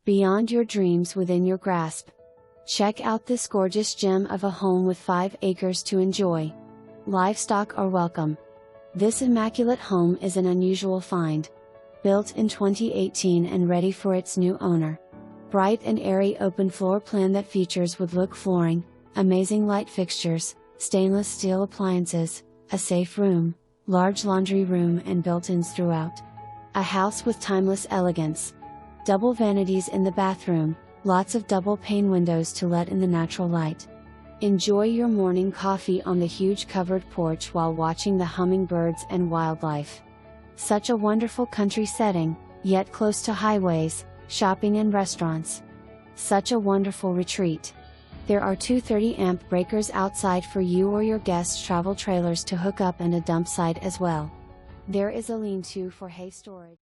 Beyond your dreams within your grasp. Check out this gorgeous gem of a home with 5 acres to enjoy. Livestock are welcome. This immaculate home is an unusual find. Built in 2018 and ready for its new owner. Bright and airy open floor plan that features wood-look flooring, amazing light fixtures, stainless steel appliances, a safe room, large laundry room and built-ins throughout. A house with timeless elegance. Double vanities in the bathroom, lots of double pane windows to let in the natural light. Enjoy your morning coffee on the huge covered porch while watching the hummingbirds and wildlife. Such a wonderful country setting, yet close to highways, shopping and restaurants. Such a wonderful retreat. There are 2 30-amp breakers outside for you or your guests' travel trailers to hook up and a dump site as well. There is a lean-to for hay storage.